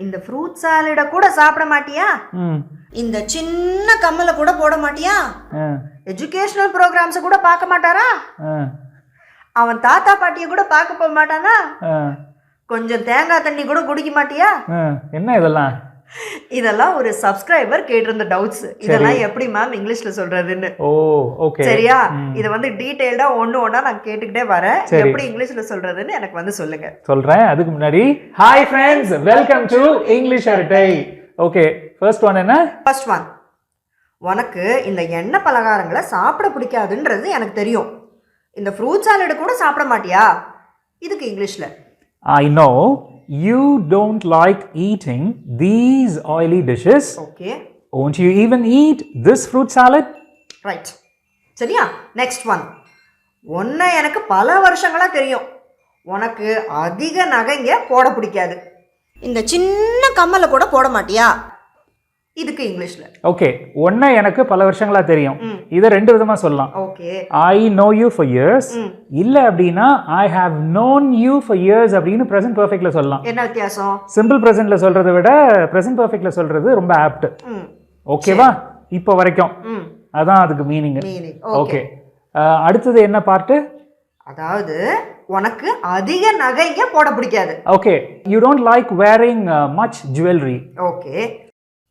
இந்த ஃப்ரூட் சாலட கூட சாப்பிட மாட்டியா? இந்த சின்ன கம்மல கூட போட மாட்டியா? எஜுகேஷனல் ப்ரோக்ராம்ஸ் கூட பார்க்க மாட்டாரா? அவன் தாத்தா பாட்டிய கூட பார்க்க போக மாட்டானா? கொஞ்சம் தேங்காய் தண்ணி கூட குடிக்க மாட்டியா? என்ன இதெல்லாம்? இதெல்லாம் ஒரு சப்ஸ்கிரைபர் கேட்டிருந்த டவுட்ஸ். இதெல்லாம் எப்படி மேம் இங்கிலீஷ்ல சொல்றதுன்னு. ஓ ஓகே. சரியா? இத வந்து டீடைல்டா ஒண்ணா நான் கேட்டுக்கிட்டே வரேன். எப்படி இங்கிலீஷ்ல சொல்றதுன்னு எனக்கு வந்து சொல்லுங்க. சொல்றேன். அதுக்கு முன்னாடி hi friends, welcome to English அரட்டை. ஓகே, ஃபர்ஸ்ட் ஒன் என்ன? ஃபர்ஸ்ட் ஒன், உனக்கு இந்த எண்ணெய் பலகாரங்களை சாப்பிட பிடிக்காதுன்றது எனக்கு தெரியும். இந்த ஃப்ரூட் சாலட் கூட சாப்பிட மாட்டியா? இதுக்கு இங்கிலீஷ்ல I know you don't like eating these oily dishes. Okay. Won't you even eat this fruit salad? Right. சரியா? நெக்ஸ்ட் ஒன், உன்னை எனக்கு பல வருஷங்களா தெரியும். உனக்கு அதிக நகைங்க போட பிடிக்காது. இந்த சின்ன கம்மலை கூட போட மாட்டியா? இதுக்கு இங்கிலீஷ்ல ஓகே, ஒன்றை எனக்கு பல வருஷங்களா தெரியும். இதை ரெண்டு விதமா சொல்லலாம். Okay, I know you for years. இல்ல அப்படின்னா I have known you for years அப்படின்னு present perfectல சொல்லலாம். என்ன வித்தியாசம்? சிம்பிள் presentல சொல்றதை விட present perfectல சொல்றது ரொம்ப ஆப்ட். ஓகேவா? இப்போ வரைக்கும் அதான் அதுக்கு மீனிங். ஓகே, அடுத்தது என்ன பார்ட்? அதாவது உனக்கு அதிக நகைங்க போட பிடிக்காது. Okay, you don't like wearing much jewelry. Okay,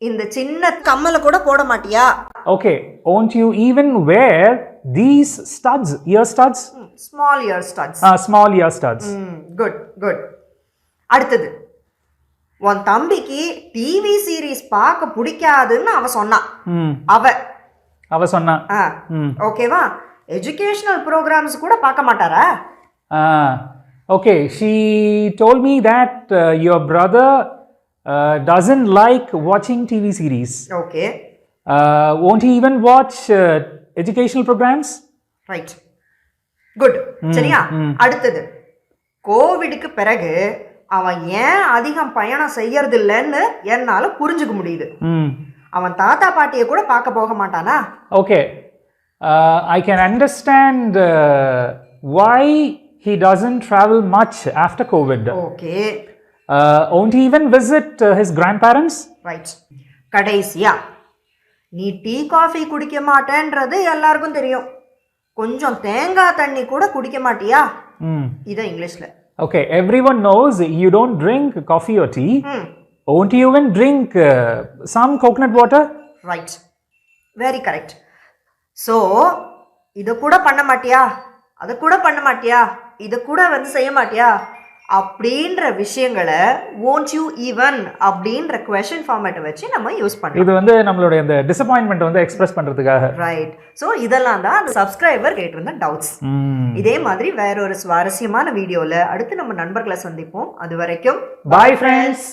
இந்த சின்ன கம்மல கூட போட மாட்டியா? Okay, won't you even wear these studs, ear studs? Small ear studs. Small ear studs. Good, good. அடுத்தது, உன் தம்பிக்கு டிவி சீரிஸ் பார்க்க பிடிக்காதுன்னு அவ சொன்னான். அவ சொன்னா. ஓகேவா? எஜுகேஷனல் ப்ரோக்ராம்ஸ் கூட பார்க்க மாட்டாரா? Okay, she told me that your brother doesn't like watching TV series. Okay. Won't he even watch educational programs? Right. Good. சரியா? அடுத்தது, கோவிடுக்கு பிறகு அவன் ஏன் அதிகம் பயணம் செய்யறது இல்லைன்னு என்னால புரிஞ்சுக்க முடியுது. அவன் தாத்தா பாட்டியை கூட பார்க்க போக மாட்டானா? Okay. I can understand why he doesn't travel much after COVID. Okay. Won't he even visit his grandparents? Right. கடைசியா, நீ டீ காஃபி குடிக்க மாட்டேன்றது எல்லாருக்கும் தெரியும். கொஞ்சம் தேங்காய் தண்ணி கூட குடிக்க மாட்டியா? இத இங்கிலீஷ்ல. Okay, everyone knows you don't drink coffee or tea. Won't you even drink some coconut water? Right. Very correct. So, இத கூட பண்ண மாட்டியா? அத கூட பண்ண மாட்டியா? இத கூட வந்து செய்ய மாட்டியா? அப்படின்ற விஷயங்களை won't you even அப்படின்ற question format வச்சு நம்ம யூஸ் பண்ணலாம். இது வந்து நம்மளுடைய இந்த டிசப்பாயின்ட்மெண்ட் வந்து எக்ஸ்பிரஸ் பண்றதுக்காக. ரைட். ஸோ இதெல்லாம் தான் அந்த சப்ஸ்கிரைபர் கேட்டிருந்த டவுட்ஸ். இதே மாதிரி வேற ஒரு சுவாரஸ்யமான வீடியோல அடுத்து நம்ம நண்பர்களை சந்திப்போம். அது வரைக்கும் பாய் ஃப்ரெண்ட்ஸ்.